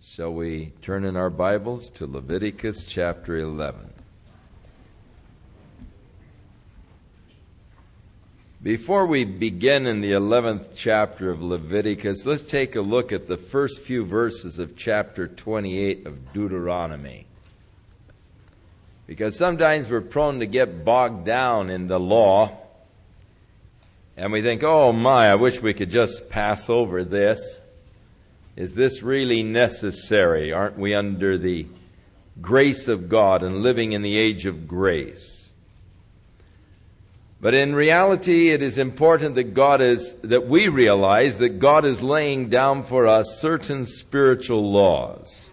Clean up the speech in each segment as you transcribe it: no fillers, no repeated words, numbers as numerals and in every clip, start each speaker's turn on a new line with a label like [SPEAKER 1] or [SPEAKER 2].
[SPEAKER 1] Shall we turn in our Bibles to Leviticus chapter 11? Before we begin in the 11th chapter of Leviticus, let's take a look at the first few verses of chapter 28 of Deuteronomy. Because sometimes we're prone to get bogged down in the law, and we think, oh my, I wish we could just pass over this. Is this really necessary? Aren't we under the grace of God and living in the age of grace? But in reality, it is important that we realize that God is laying down for us certain spiritual laws.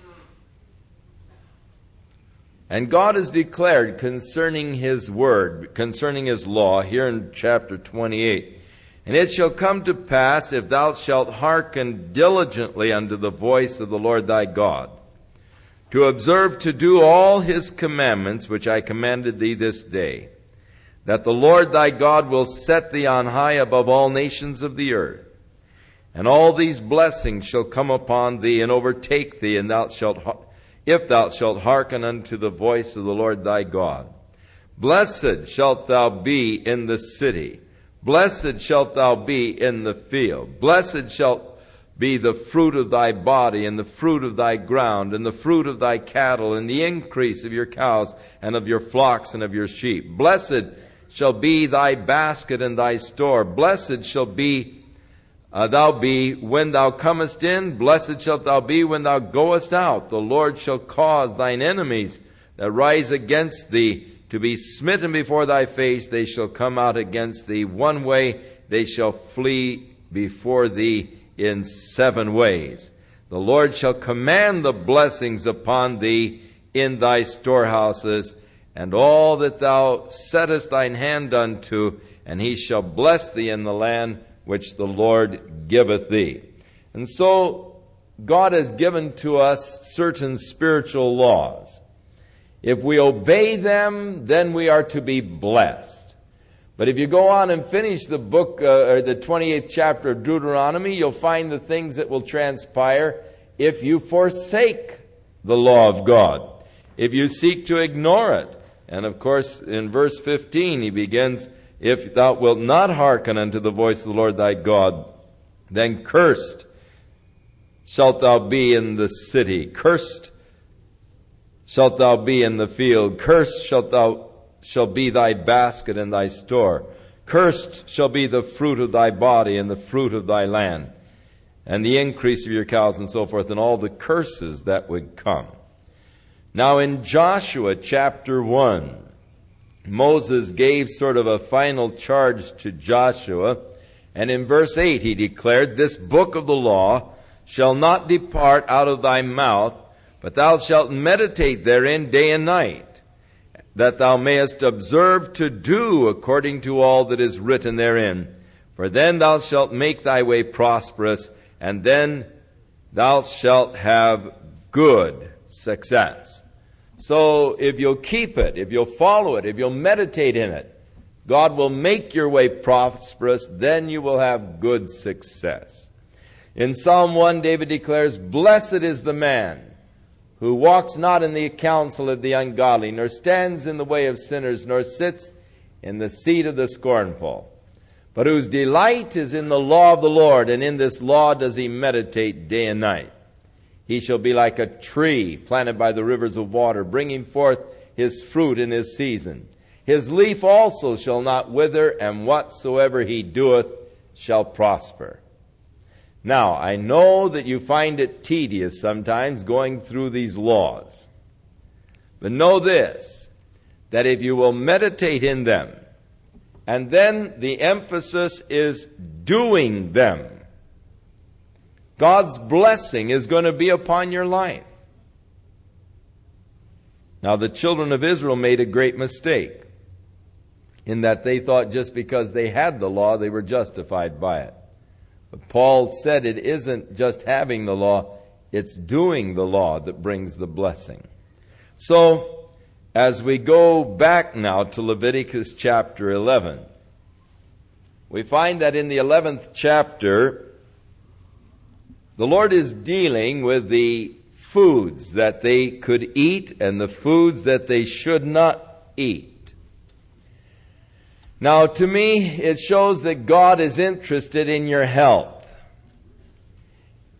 [SPEAKER 1] And God has declared concerning His word, concerning His law, here in chapter 28, "And it shall come to pass, if thou shalt hearken diligently unto the voice of the Lord thy God, to observe to do all His commandments, which I commanded thee this day, that the Lord thy God will set thee on high above all nations of the earth. And all these blessings shall come upon thee and overtake thee, and if thou shalt hearken unto the voice of the Lord thy God. Blessed shalt thou be in the city. Blessed shalt thou be in the field. Blessed shalt be the fruit of thy body, and the fruit of thy ground, and the fruit of thy cattle, and the increase of your cows, and of your flocks, and of your sheep. Blessed shall be thy basket and thy store. Blessed shall thou be when thou comest in. Blessed shalt thou be when thou goest out. The Lord shall cause thine enemies that rise against thee to be smitten before thy face. They shall come out against thee one way. They shall flee before thee in 7 ways. The Lord shall command the blessings upon thee in thy storehouses, and all that thou settest thine hand unto, and He shall bless thee in the land which the Lord giveth thee." And so God has given to us certain spiritual laws. If we obey them, then we are to be blessed. But if you go on and finish the book, or the 28th chapter of Deuteronomy, you'll find the things that will transpire if you forsake the law of God, if you seek to ignore it. And of course, in verse 15, he begins, "If thou wilt not hearken unto the voice of the Lord thy God, then cursed shalt thou be in the city. Cursed shalt thou be in the field. Cursed shall be thy basket and thy store. Cursed shall be the fruit of thy body and the fruit of thy land, and the increase of your cows," and so forth, and all the curses that would come. Now in Joshua chapter 1, Moses gave sort of a final charge to Joshua, and in verse 8 he declared, "This book of the law shall not depart out of thy mouth, but thou shalt meditate therein day and night, that thou mayest observe to do according to all that is written therein. For then thou shalt make thy way prosperous, and then thou shalt have good success." So if you'll keep it, if you'll follow it, if you'll meditate in it, God will make your way prosperous, then you will have good success. In Psalm 1, David declares, "Blessed is the man who walks not in the counsel of the ungodly, nor stands in the way of sinners, nor sits in the seat of the scornful, but whose delight is in the law of the Lord, and in this law does he meditate day and night. He shall be like a tree planted by the rivers of water, bringing forth his fruit in his season. His leaf also shall not wither, and whatsoever he doeth shall prosper." Now, I know that you find it tedious sometimes going through these laws. But know this, that if you will meditate in them, and then the emphasis is doing them, God's blessing is going to be upon your life. Now, the children of Israel made a great mistake in that they thought just because they had the law, they were justified by it. But Paul said it isn't just having the law, it's doing the law that brings the blessing. So, as we go back now to Leviticus chapter 11, we find that in the 11th chapter, the Lord is dealing with the foods that they could eat and the foods that they should not eat. Now, to me, it shows that God is interested in your health.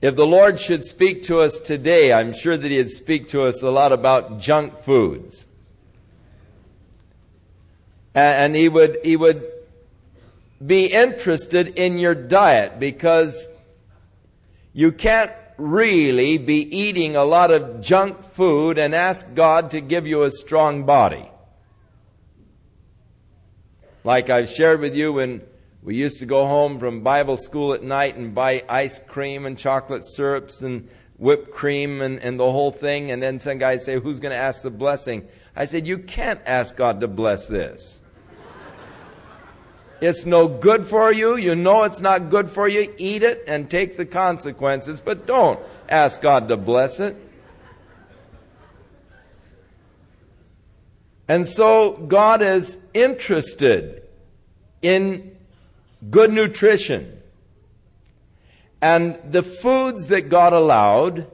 [SPEAKER 1] If the Lord should speak to us today, I'm sure that He'd speak to us a lot about junk foods. And He would be interested in your diet, because you can't really be eating a lot of junk food and ask God to give you a strong body. Like I've shared with you, when we used to go home from Bible school at night and buy ice cream and chocolate syrups and whipped cream and the whole thing, and then some guy would say, who's going to ask the blessing? I said, you can't ask God to bless this. It's no good for you. You know it's not good for you. Eat it and take the consequences, but don't ask God to bless it. And so God is interested in good nutrition. And the foods that God allowed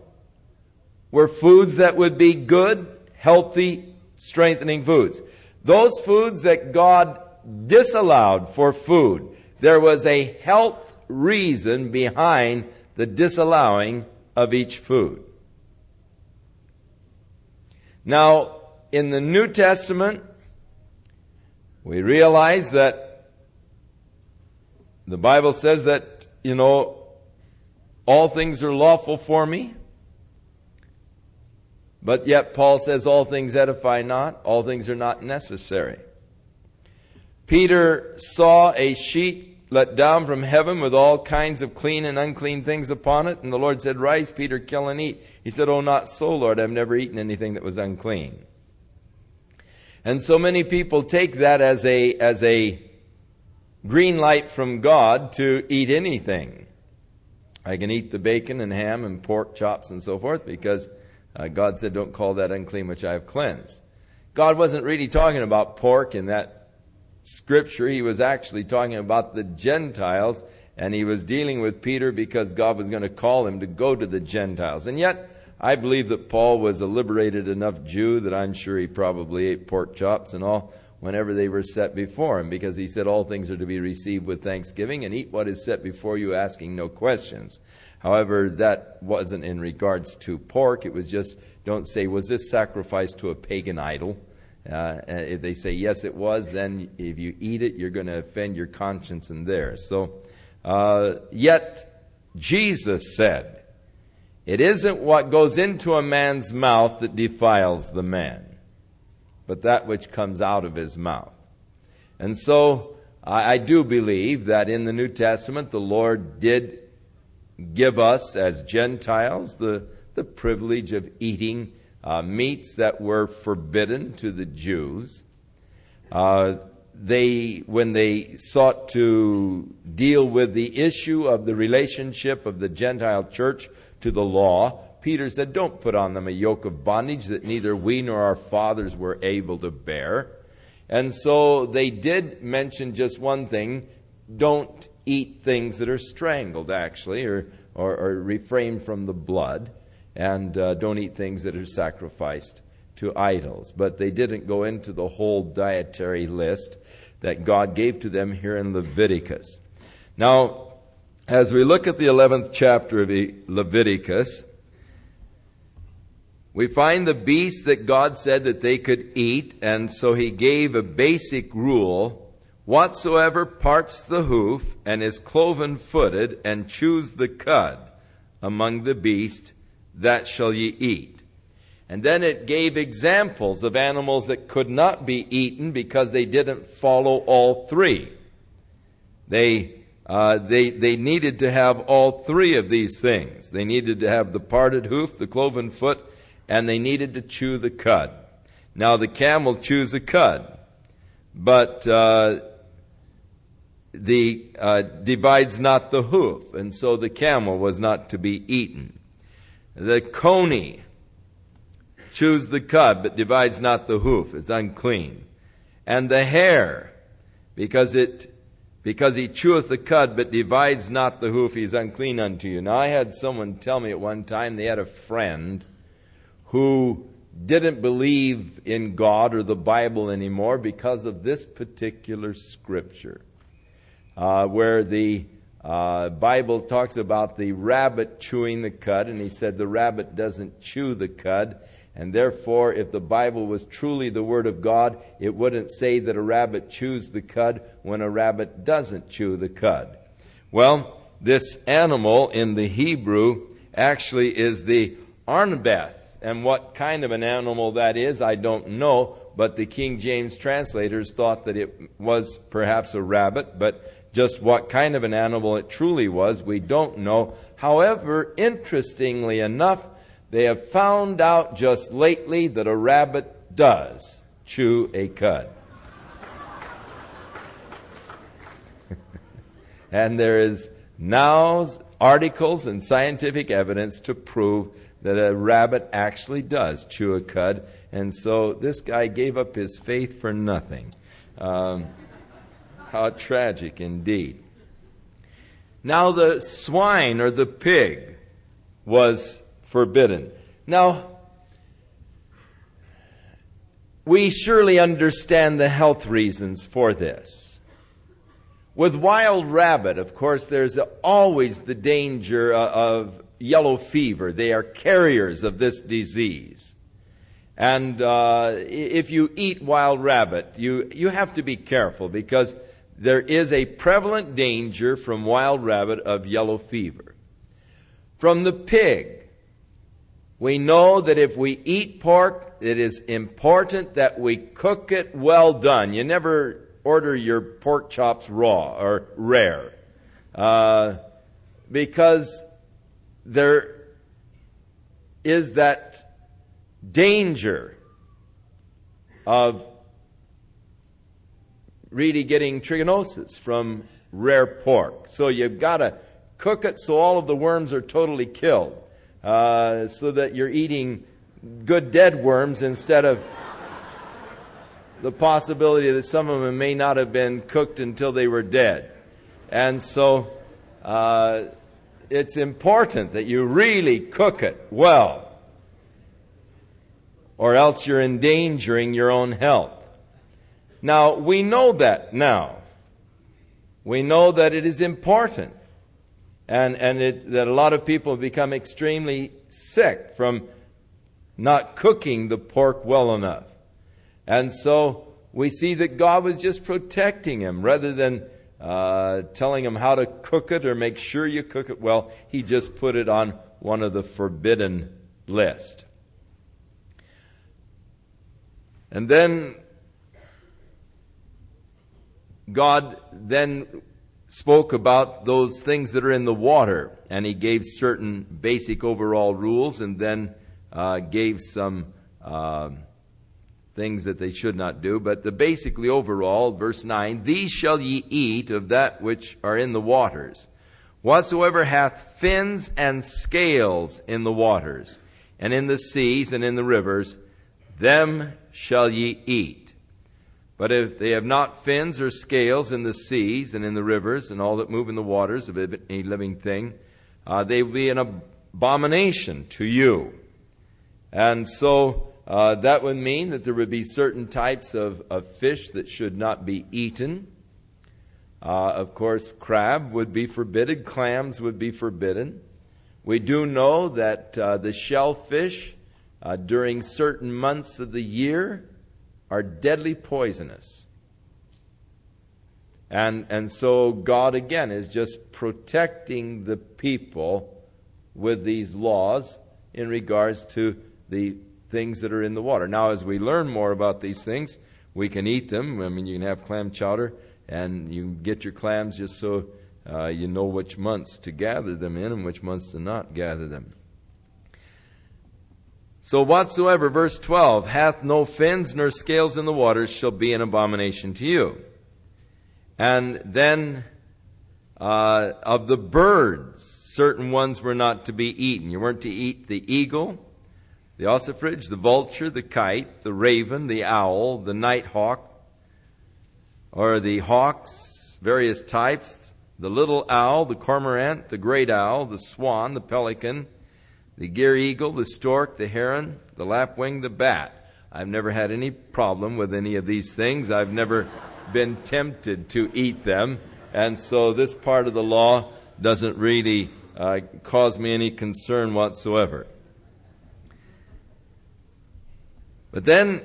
[SPEAKER 1] were foods that would be good, healthy, strengthening foods. Those foods that God disallowed for food, there was a health reason behind the disallowing of each food. Now, in the New Testament, we realize that the Bible says that, all things are lawful for me. But yet Paul says all things edify not, all things are not necessary. Peter saw a sheet let down from heaven with all kinds of clean and unclean things upon it. And the Lord said, rise, Peter, kill and eat. He said, oh, not so, Lord. I've never eaten anything that was unclean. And so many people take that as a green light from God to eat anything. I can eat the bacon and ham and pork chops and so forth because God said, don't call that unclean which I have cleansed. God wasn't really talking about pork in that Scripture. He was actually talking about the Gentiles, and He was dealing with Peter because God was going to call him to go to the Gentiles. And yet, I believe that Paul was a liberated enough Jew that I'm sure he probably ate pork chops and all whenever they were set before him, because he said all things are to be received with thanksgiving, and eat what is set before you, asking no questions. However, that wasn't in regards to pork. It was just, don't say, was this sacrificed to a pagan idol? If they say yes it was, then if you eat it, you're going to offend your conscience and theirs. So, yet Jesus said, it isn't what goes into a man's mouth that defiles the man, but that which comes out of his mouth. And so I do believe that in the New Testament the Lord did give us as Gentiles the privilege of eating meats that were forbidden to the Jews. When they sought to deal with the issue of the relationship of the Gentile church to the law, Peter said, don't put on them a yoke of bondage that neither we nor our fathers were able to bear. And so they did mention just one thing: don't eat things that are strangled, actually, or refrain from the blood. And don't eat things that are sacrificed to idols. But they didn't go into the whole dietary list that God gave to them here in Leviticus. Now, as we look at the 11th chapter of Leviticus, we find the beasts that God said that they could eat, and so He gave a basic rule: whatsoever parts the hoof and is cloven-footed and chews the cud among the beasts, that shall ye eat. And then it gave examples of animals that could not be eaten because they didn't follow all three. They needed to have all three of these things. They needed to have the parted hoof, the cloven foot, and they needed to chew the cud. Now the camel chews the cud, but divides not the hoof, and so the camel was not to be eaten. The coney chews the cud, but divides not the hoof. It's unclean. And the hare, because he cheweth the cud, but divides not the hoof, he is unclean unto you. Now, I had someone tell me at one time they had a friend who didn't believe in God or the Bible anymore because of this particular scripture, where the Bible talks about the rabbit chewing the cud, and he said the rabbit doesn't chew the cud, and therefore if the Bible was truly the Word of God, it wouldn't say that a rabbit chews the cud when a rabbit doesn't chew the cud. Well, this animal in the Hebrew actually is the arnbeth. And what kind of an animal that is, I don't know, but the King James translators thought that it was perhaps a rabbit, but just what kind of an animal it truly was, we don't know. However, interestingly enough, they have found out just lately that a rabbit does chew a cud. And there is now articles and scientific evidence to prove that a rabbit actually does chew a cud. And so this guy gave up his faith for nothing. How tragic indeed. Now the swine or the pig was forbidden. Now, we surely understand the health reasons for this. With wild rabbit, of course, there's always the danger of yellow fever. They are carriers of this disease. And if you eat wild rabbit, you have to be careful, because there is a prevalent danger from wild rabbit of yellow fever. From the pig, we know that if we eat pork, it is important that we cook it well done. You never order your pork chops raw or rare, because there is that danger of really getting trichinosis from rare pork. So you've got to cook it so all of the worms are totally killed, so that you're eating good dead worms instead of the possibility that some of them may not have been cooked until they were dead. And so it's important that you really cook it well, or else you're endangering your own health. Now, we know that now. We know that it is important, and that a lot of people have become extremely sick from not cooking the pork well enough. And so we see that God was just protecting him rather than telling him how to cook it or make sure you cook it well. He just put it on one of the forbidden list. And then God then spoke about those things that are in the water, and he gave certain basic overall rules, and then gave some things that they should not do. But the basically overall, verse 9, these shall ye eat of that which are in the waters. Whatsoever hath fins and scales in the waters, and in the seas and in the rivers, them shall ye eat. But if they have not fins or scales in the seas and in the rivers, and all that move in the waters of any living thing, they will be an abomination to you. And so that would mean that there would be certain types of fish that should not be eaten. Of course, crab would be forbidden. Clams would be forbidden. We do know that the shellfish during certain months of the year are deadly poisonous. And so God again is just protecting the people with these laws in regards to the things that are in the water. Now, as we learn more about these things, we can eat them. I mean, you can have clam chowder, and you can get your clams just so you know which months to gather them in and which months to not gather them. So whatsoever, verse 12, hath no fins nor scales in the waters shall be an abomination to you. And then of the birds, certain ones were not to be eaten. You weren't to eat the eagle, the ossifrage, the vulture, the kite, the raven, the owl, the nighthawk, or the hawks, various types, the little owl, the cormorant, the great owl, the swan, the pelican, the gier eagle, the stork, the heron, the lapwing, the bat. I've never had any problem with any of these things. I've never been tempted to eat them. And so this part of the law doesn't really cause me any concern whatsoever. But then,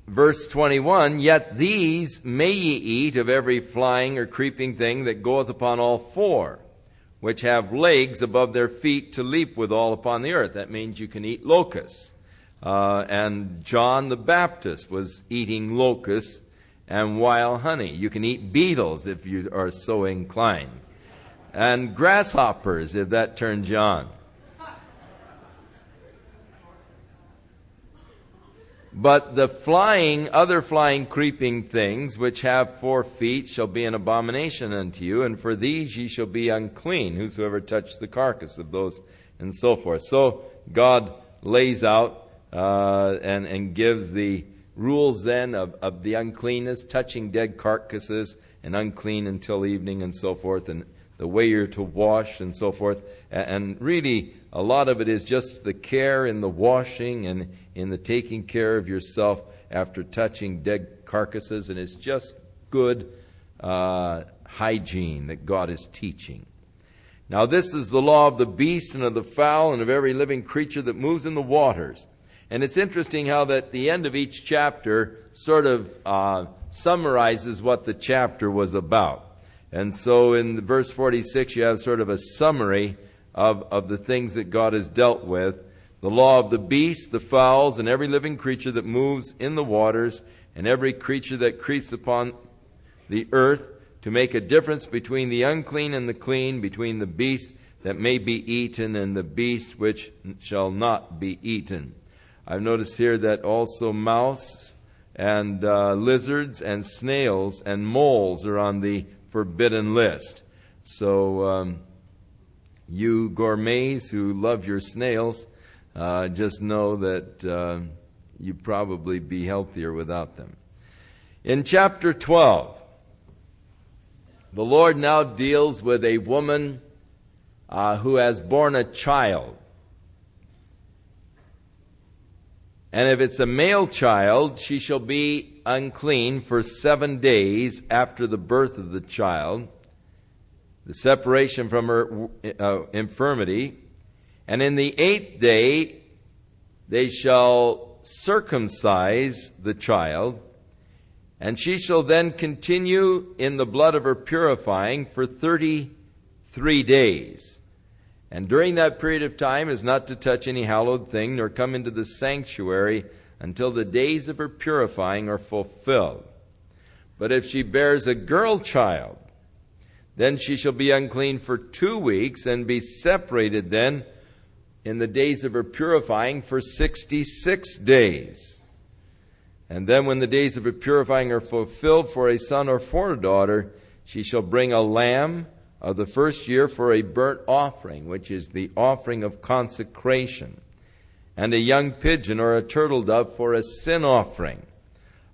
[SPEAKER 1] verse 21, yet these may ye eat of every flying or creeping thing that goeth upon all four, which have legs above their feet to leap withal upon the earth. That means you can eat locusts. And John the Baptist was eating locusts and wild honey. You can eat beetles if you are so inclined. And grasshoppers, if that turns you on. But the other flying, creeping things, which have 4 feet, shall be an abomination unto you, and for these ye shall be unclean, whosoever touch the carcass of those, and so forth. So God lays out and gives the rules then of the uncleanness, touching dead carcasses, and unclean until evening, and so forth, and the way you're to wash, and so forth. And really, a lot of it is just the care in the washing and in the taking care of yourself after touching dead carcasses, and it's just good hygiene that God is teaching. Now this is the law of the beast and of the fowl and of every living creature that moves in the waters. And it's interesting how that the end of each chapter sort of summarizes what the chapter was about. And so in verse 46 you have sort of a summary of the things that God has dealt with. The law of the beast, the fowls, and every living creature that moves in the waters, and every creature that creeps upon the earth, to make a difference between the unclean and the clean, between the beast that may be eaten and the beast which shall not be eaten. I've noticed here that also mouse and lizards and snails and moles are on the forbidden list. So you gourmets who love your snails, just know that you'd probably be healthier without them. In chapter 12, the Lord now deals with a woman who has borne a child. And if it's a male child, she shall be unclean for 7 days after the birth of the child, the separation from her infirmity. And in the 8th day they shall circumcise the child, and she shall then continue in the blood of her purifying for 33 days. And during that period of time is not to touch any hallowed thing, nor come into the sanctuary until the days of her purifying are fulfilled. But if she bears a girl child, then she shall be unclean for 2 weeks, and be separated then in the days of her purifying for 66 days. And then when the days of her purifying are fulfilled for a son or for a daughter, she shall bring a lamb of the first year for a burnt offering, which is the offering of consecration, and a young pigeon or a turtle dove for a sin offering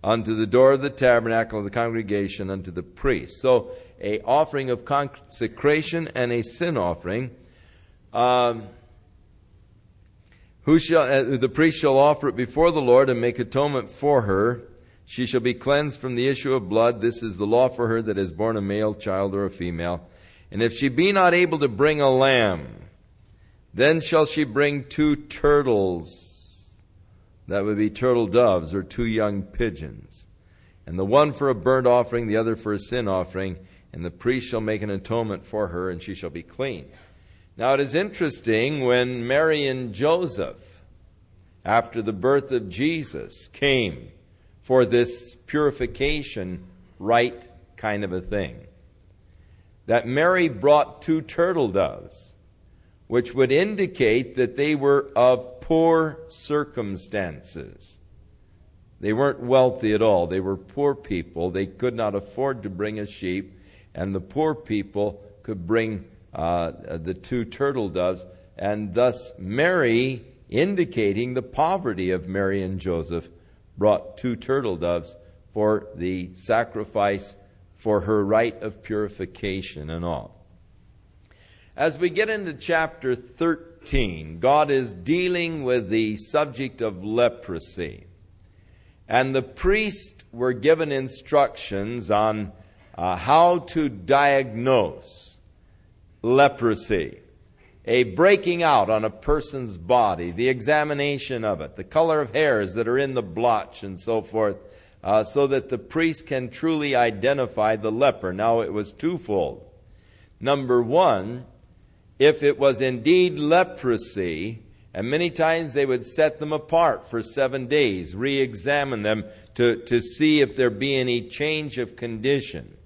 [SPEAKER 1] unto the door of the tabernacle of the congregation unto the priest. So a offering of consecration and a sin offering. The priest shall offer it before the Lord and make atonement for her. She shall be cleansed from the issue of blood. This is the law for her that has borne a male child or a female. And if she be not able to bring a lamb, then shall she bring 2 turtles. That would be turtle doves, or 2 young pigeons. And the one for a burnt offering, the other for a sin offering. And the priest shall make an atonement for her, and she shall be clean. Now it is interesting, when Mary and Joseph, after the birth of Jesus, came for this purification rite kind of a thing, that Mary brought 2 turtle doves, which would indicate that they were of poor circumstances. They weren't wealthy at all. They were poor people. They could not afford to bring a sheep, and the poor people could bring the 2 turtle doves, and thus Mary, indicating the poverty of Mary and Joseph, brought 2 turtle doves for the sacrifice for her rite of purification and all. As we get into chapter 13, 13, God is dealing with the subject of leprosy. And the priests were given instructions on how to diagnose leprosy. A breaking out on a person's body, the examination of it, the color of hairs that are in the blotch and so forth, so that the priest can truly identify the leper. Now it was twofold. Number one, if it was indeed leprosy, and many times they would set them apart for 7 days, re-examine them to see if there be any change of condition.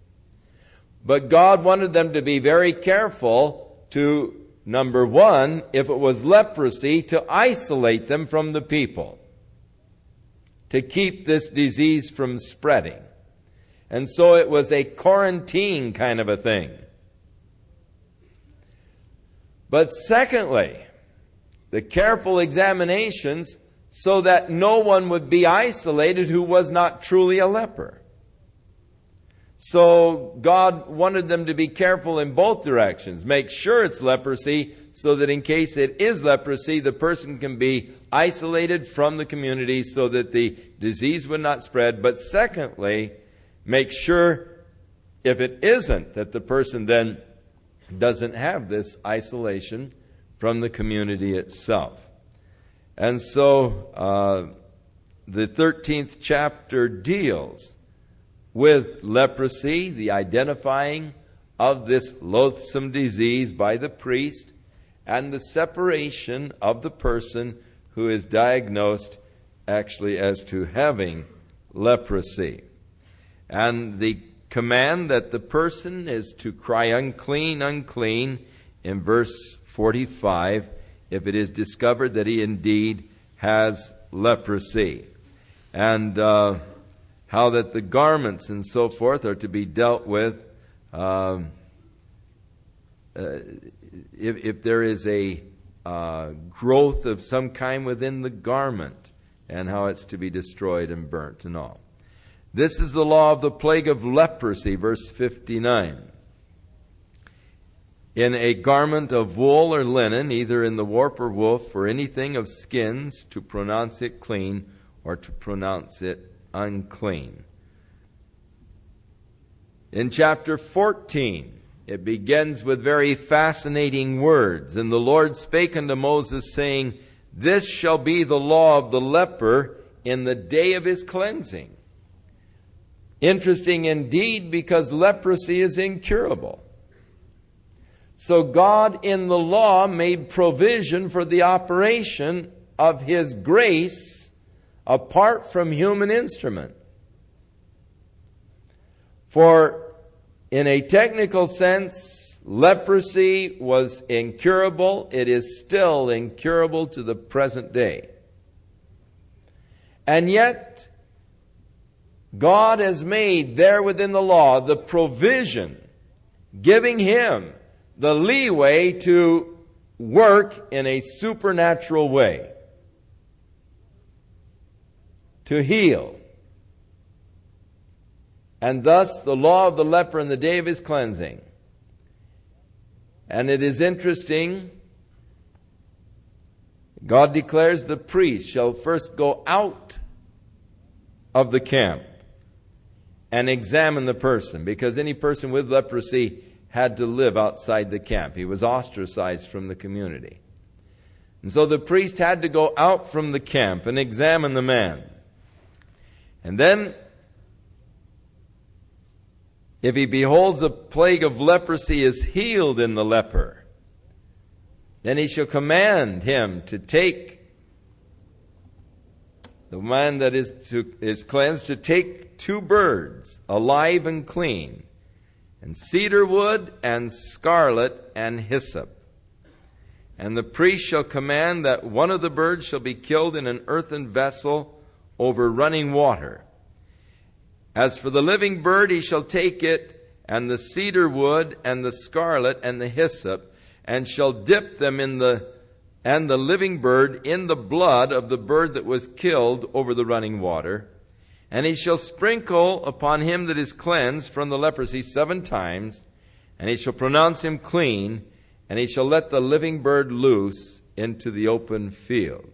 [SPEAKER 1] But God wanted them to be very careful to, number one, if it was leprosy, to isolate them from the people, to keep this disease from spreading. And so it was a quarantine kind of a thing. But secondly, the careful examinations so that no one would be isolated who was not truly a leper. So God wanted them to be careful in both directions. Make sure it's leprosy so that in case it is leprosy, the person can be isolated from the community so that the disease would not spread. But secondly, make sure if it isn't, that the person then doesn't have this isolation from the community itself. And so the 13th chapter deals with leprosy, the identifying of this loathsome disease by the priest, and the separation of the person who is diagnosed actually as to having leprosy. And the command that the person is to cry unclean, unclean, in verse 45, if it is discovered that he indeed has leprosy. And how that the garments and so forth are to be dealt with if there is a growth of some kind within the garment, and how it's to be destroyed and burnt and all. This is the law of the plague of leprosy, verse 59. In a garment of wool or linen, either in the warp or woof, or anything of skins, to pronounce it clean or to pronounce it unclean. In chapter 14, it begins with very fascinating words. And the Lord spake unto Moses, saying, This shall be the law of the leper in the day of his cleansing. Interesting indeed, because leprosy is incurable. So God in the law made provision for the operation of His grace apart from human instrument. For in a technical sense, leprosy was incurable. It is still incurable to the present day. And yet, God has made there within the law the provision, giving Him the leeway to work in a supernatural way, to heal. And thus the law of the leper in the day of his cleansing. And it is interesting, God declares the priest shall first go out of the camp and examine the person, because any person with leprosy had to live outside the camp. He was ostracized from the community. And so the priest had to go out from the camp and examine the man. And then, if he beholds a plague of leprosy is healed in the leper, then he shall command him to take the man that is cleansed, to take 2 birds, alive and clean, and cedar wood, and scarlet, and hyssop. And the priest shall command that one of the birds shall be killed in an earthen vessel over running water. As for the living bird, he shall take it, and the cedar wood, and the scarlet, and the hyssop, and shall dip them in the living bird in the blood of the bird that was killed over the running water. And he shall sprinkle upon him that is cleansed from the leprosy 7 times, and he shall pronounce him clean, and he shall let the living bird loose, into the open field.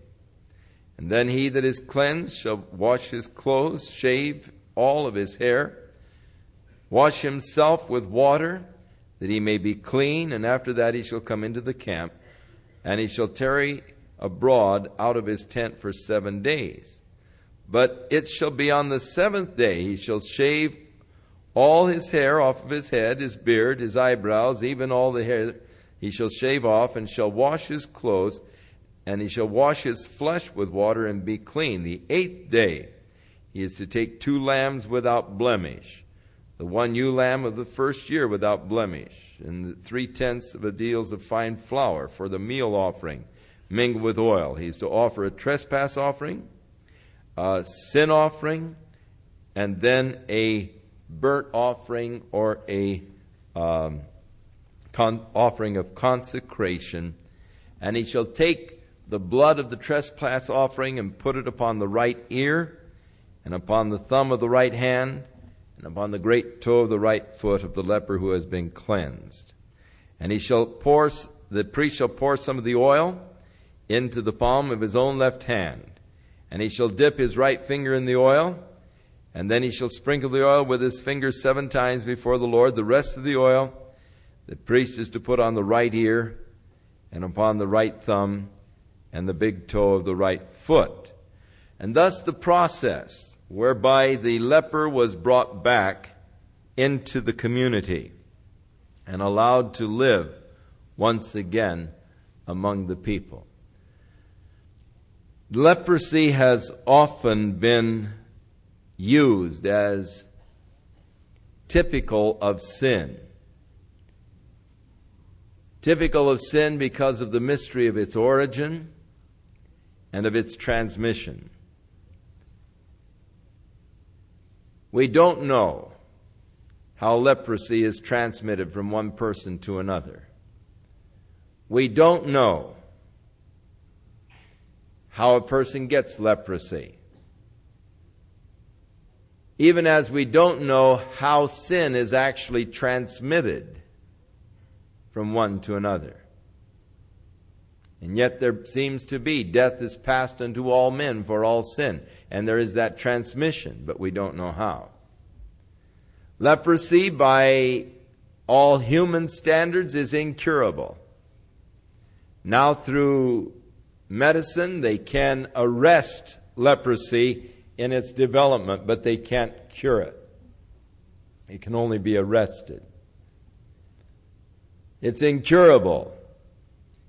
[SPEAKER 1] And then he that is cleansed shall wash his clothes, shave all of his hair, wash himself with water, that he may be clean, and after that he shall come into the camp, and he shall tarry abroad out of his tent for 7 days. But it shall be on the 7th day he shall shave all his hair off of his head, his beard, his eyebrows, even all the hair he shall shave off, and shall wash his clothes, and he shall wash his flesh with water and be clean. The 8th day he is to take 2 lambs without blemish, the 1 ewe lamb of the first year without blemish, and 3/10 of a deals of fine flour for the meal offering, mingled with oil. He is to offer a trespass offering, a sin offering, and then a burnt offering or a offering of consecration. And he shall take the blood of the trespass offering and put it upon the right ear, and upon the thumb of the right hand, and upon the great toe of the right foot of the leper who has been cleansed. And the priest shall pour some of the oil into the palm of his own left hand, and he shall dip his right finger in the oil, and then he shall sprinkle the oil with his finger 7 times before the Lord. The rest of the oil the priest is to put on the right ear, and upon the right thumb, and the big toe of the right foot. And thus the process whereby the leper was brought back into the community and allowed to live once again among the people. Leprosy has often been used as typical of sin. Typical of sin because of the mystery of its origin and of its transmission. We don't know how leprosy is transmitted from one person to another. We don't know how a person gets leprosy. Even as we don't know how sin is actually transmitted from one to another. And yet there seems to be death is passed unto all men for all sin. And there is that transmission, but we don't know how. Leprosy, by all human standards, is incurable. Now through medicine, they can arrest leprosy in its development, but they can't cure it. It can only be arrested. It's incurable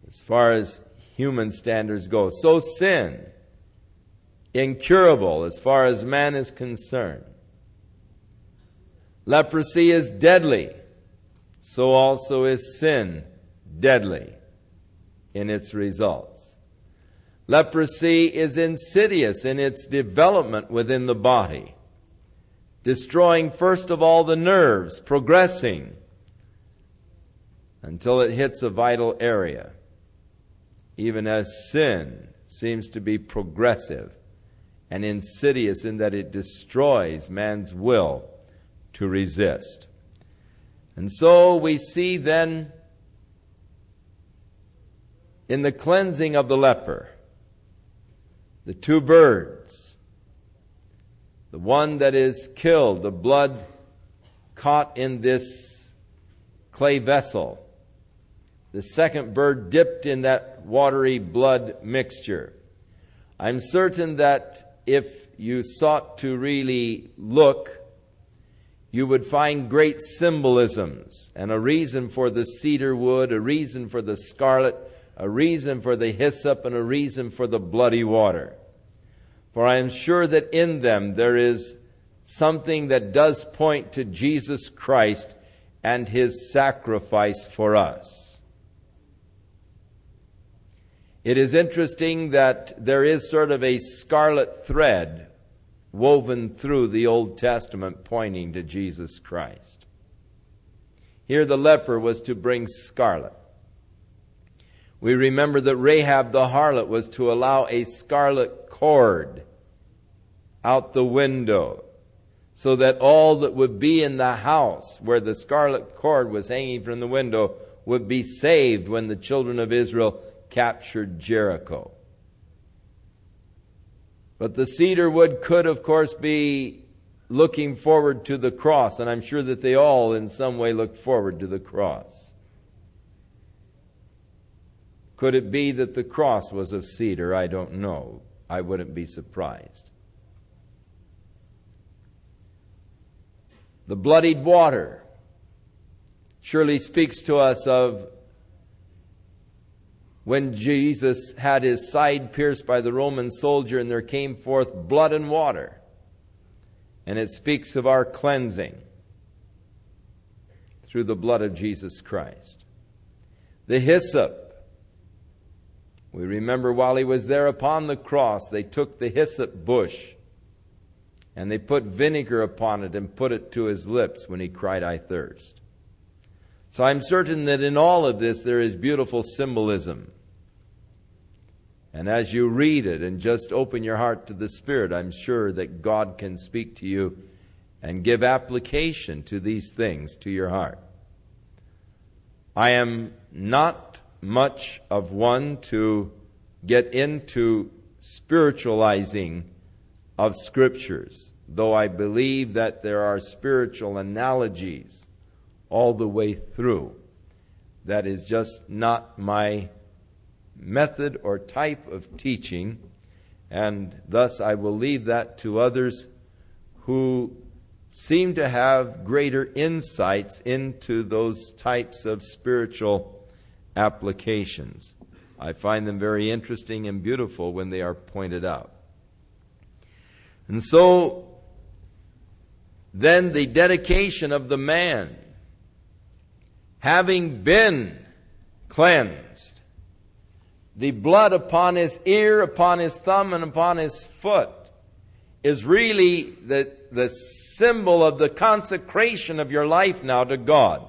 [SPEAKER 1] as far as human standards go. So sin, incurable as far as man is concerned. Leprosy is deadly. So also is sin deadly in its results. Leprosy is insidious in its development within the body, destroying first of all the nerves, progressing until it hits a vital area, even as sin seems to be progressive and insidious in that it destroys man's will to resist. And so we see then in the cleansing of the leper, the 2 birds, the one that is killed, the blood caught in this clay vessel, the second bird dipped in that watery blood mixture. I'm certain that if you sought to really look, you would find great symbolisms and a reason for the cedar wood, a reason for the scarlet, a reason for the hyssop, and a reason for the bloody water. For I am sure that in them there is something that does point to Jesus Christ and His sacrifice for us. It is interesting that there is sort of a scarlet thread woven through the Old Testament pointing to Jesus Christ. Here the leper was to bring scarlet. We remember that Rahab the harlot was to allow a scarlet cord out the window so that all that would be in the house where the scarlet cord was hanging from the window would be saved when the children of Israel captured Jericho. But the cedar wood could, of course, be looking forward to the cross, and I'm sure that they all in some way looked forward to the cross. Could it be that the cross was of cedar? I don't know. I wouldn't be surprised. The bloodied water surely speaks to us of when Jesus had his side pierced by the Roman soldier and there came forth blood and water. And it speaks of our cleansing through the blood of Jesus Christ. The hyssop. We remember while he was there upon the cross, they took the hyssop bush and they put vinegar upon it and put it to his lips when he cried, "I thirst." So I'm certain that in all of this there is beautiful symbolism. And as you read it and just open your heart to the Spirit, I'm sure that God can speak to you and give application to these things to your heart. I am not much of one to get into spiritualizing of Scriptures, though I believe that there are spiritual analogies all the way through. That is just not my method or type of teaching, and thus I will leave that to others who seem to have greater insights into those types of spiritual applications. I find them very interesting and beautiful when they are pointed out. And so, then the dedication of the man, having been cleansed, the blood upon his ear, upon his thumb, and upon his foot is really the symbol of the consecration of your life now to God.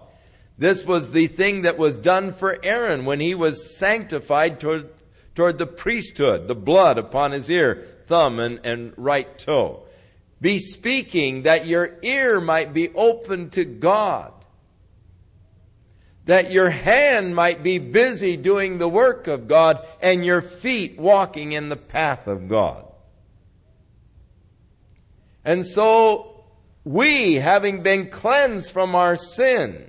[SPEAKER 1] This was the thing that was done for Aaron when he was sanctified toward the priesthood, the blood upon his ear, thumb, and right toe. Bespeaking that your ear might be open to God, that your hand might be busy doing the work of God, and your feet walking in the path of God. And so, we, having been cleansed from our sin,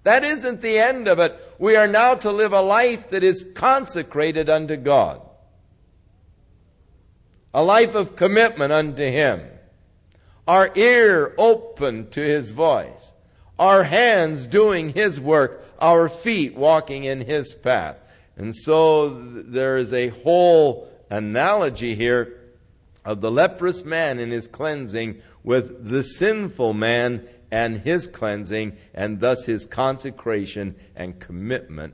[SPEAKER 1] that isn't the end of it. We are now to live a life that is consecrated unto God. A life of commitment unto Him. Our ear open to His voice. Our hands doing His work. Our feet walking in His path. And so there is a whole analogy here of the leprous man in his cleansing with the sinful man and his cleansing, and thus his consecration and commitment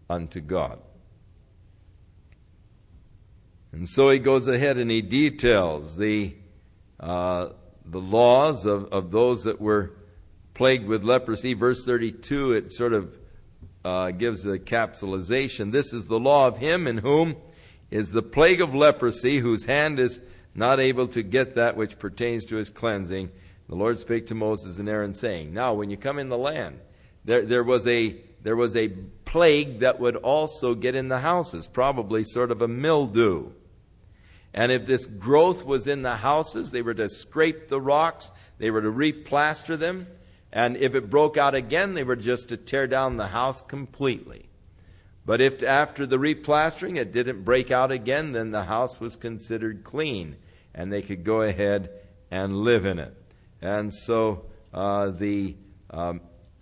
[SPEAKER 1] unto God. And so he goes ahead and he details the laws of those that were plagued with leprosy. Verse 32, it sort of gives a capsulization. This is the law of him in whom is the plague of leprosy, whose hand is not able to get that which pertains to his cleansing. The Lord spake to Moses and Aaron, saying, now when you come in the land, there was a plague that would also get in the houses, probably sort of a mildew. And if this growth was in the houses, they were to scrape the rocks, they were to replaster them, and if it broke out again, they were just to tear down the house completely. But if after the replastering it didn't break out again, then the house was considered clean, and they could go ahead and live in it. And so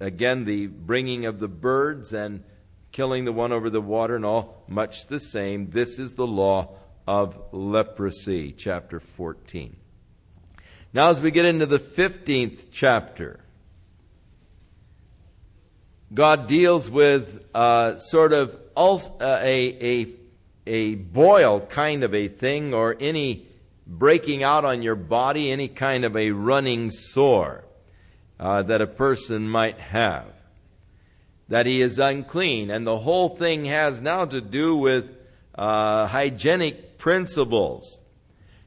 [SPEAKER 1] again, the bringing of the birds and killing the one over the water and all, much the same. This is the law of leprosy, chapter 14. Now as we get into the 15th chapter, God deals with sort of a boil kind of a thing, or any breaking out on your body, any kind of a running sore that a person might have, that he is unclean. And the whole thing has now to do with hygienic principles,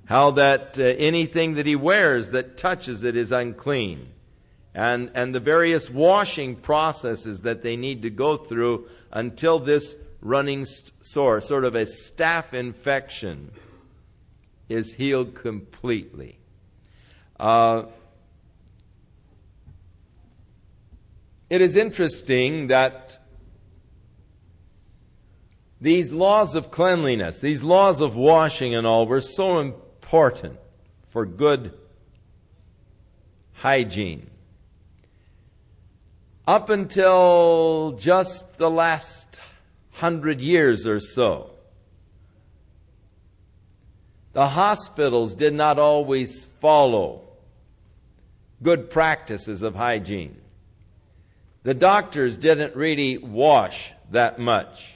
[SPEAKER 1] how that anything that he wears that touches it is unclean, and the various washing processes that they need to go through until this running sore, sort of a staph infection, is healed completely. It is interesting that these laws of cleanliness, these laws of washing and all, were so important for good hygiene. Up until just the last 100 years or so, the hospitals did not always follow good practices of hygiene. The doctors didn't really wash that much.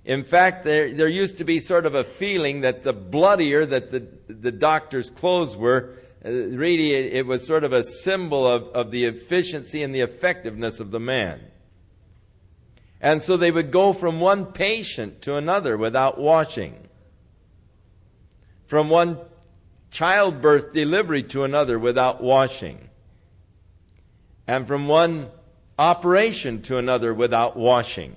[SPEAKER 1] In fact, there used to be sort of a feeling that the bloodier that the doctor's clothes were, really it was sort of a symbol of the efficiency and the effectiveness of the man. And so they would go from one patient to another without washing. From one childbirth delivery to another without washing. And from one operation to another without washing.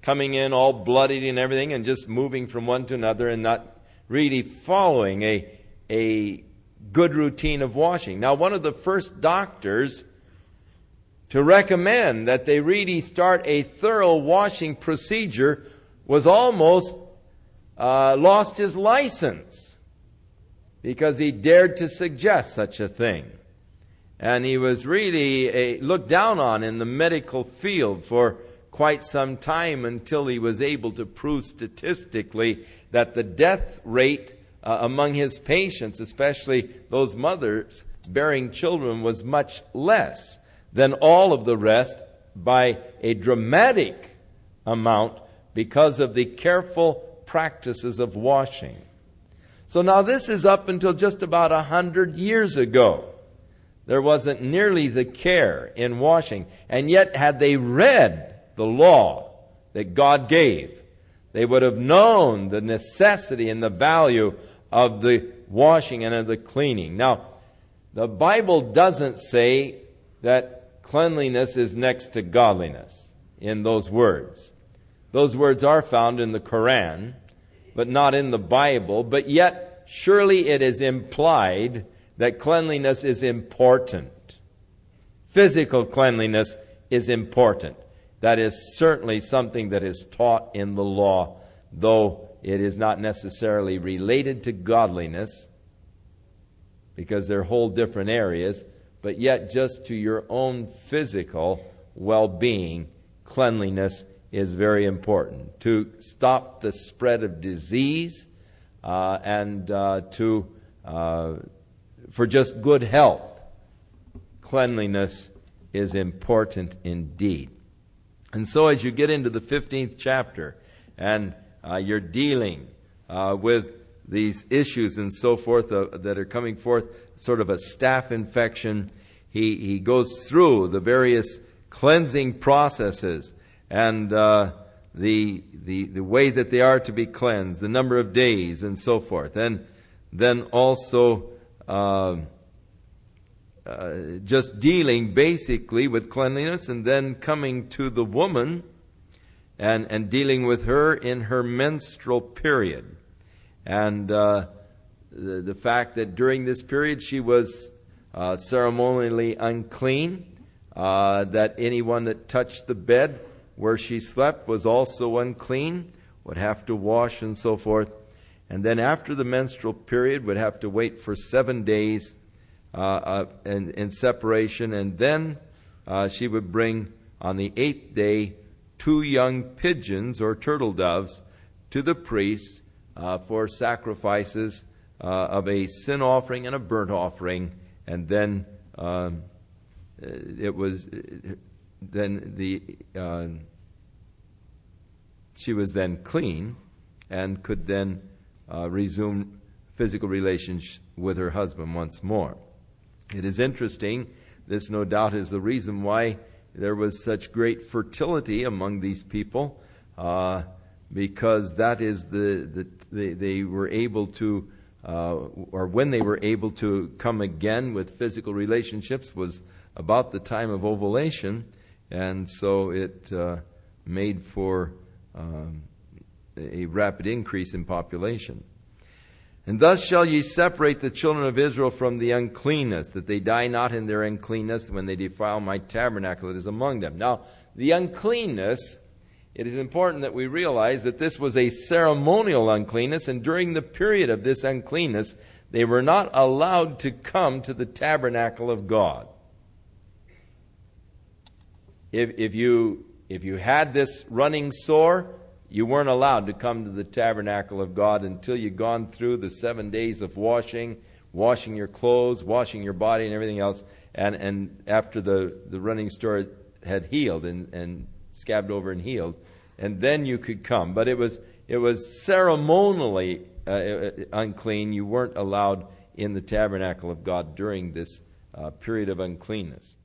[SPEAKER 1] Coming in all bloodied and everything and just moving from one to another and not really following a good routine of washing. Now, one of the first doctors to recommend that they really start a thorough washing procedure was almost lost his license because he dared to suggest such a thing. And he was really looked down on in the medical field for quite some time until he was able to prove statistically that the death rate among his patients, especially those mothers bearing children, was much less than all of the rest by a dramatic amount because of the careful practices of washing. So now this is up until just about 100 years ago. There wasn't nearly the care in washing. And yet, had they read the law that God gave, they would have known the necessity and the value of the washing and of the cleaning. Now, the Bible doesn't say that cleanliness is next to godliness in those words. Those words are found in the Quran, but not in the Bible. But yet, surely it is implied that cleanliness is important. Physical cleanliness is important. That is certainly something that is taught in the law, though it is not necessarily related to godliness, because they're whole different areas, but yet just to your own physical well-being, cleanliness is very important. To stop the spread of disease and for just good health, cleanliness is important indeed. And so as you get into the 15th chapter and you're dealing with these issues and so forth that are coming forth, sort of a staph infection, he goes through the various cleansing processes and the way that they are to be cleansed, the number of days and so forth. And then also just dealing basically with cleanliness, and then coming to the woman and dealing with her in her menstrual period. And the fact that during this period she was ceremonially unclean, that anyone that touched the bed where she slept was also unclean, would have to wash and so forth. And then after the menstrual period would have to wait for 7 days in separation, and then she would bring on the 8th day 2 young pigeons or turtle doves to the priest for sacrifices of a sin offering and a burnt offering, and then she was then clean and could then resume physical relations with her husband once more. It is interesting. This no doubt is the reason why there was such great fertility among these people, because that is they were able to, or when they were able to come again with physical relationships was about the time of ovulation, and so it made for a rapid increase in population. And thus shall ye separate the children of Israel from the uncleanness, that they die not in their uncleanness when they defile my tabernacle that is among them. Now, the uncleanness, it is important that we realize that this was a ceremonial uncleanness, and during the period of this uncleanness, they were not allowed to come to the tabernacle of God. If you had this running sore, you weren't allowed to come to the tabernacle of God until you'd gone through the 7 days of washing your clothes, washing your body and everything else, and after the running sore had healed and scabbed over and healed, and then you could come. But it was ceremonially unclean. You weren't allowed in the tabernacle of God during this period of uncleanness.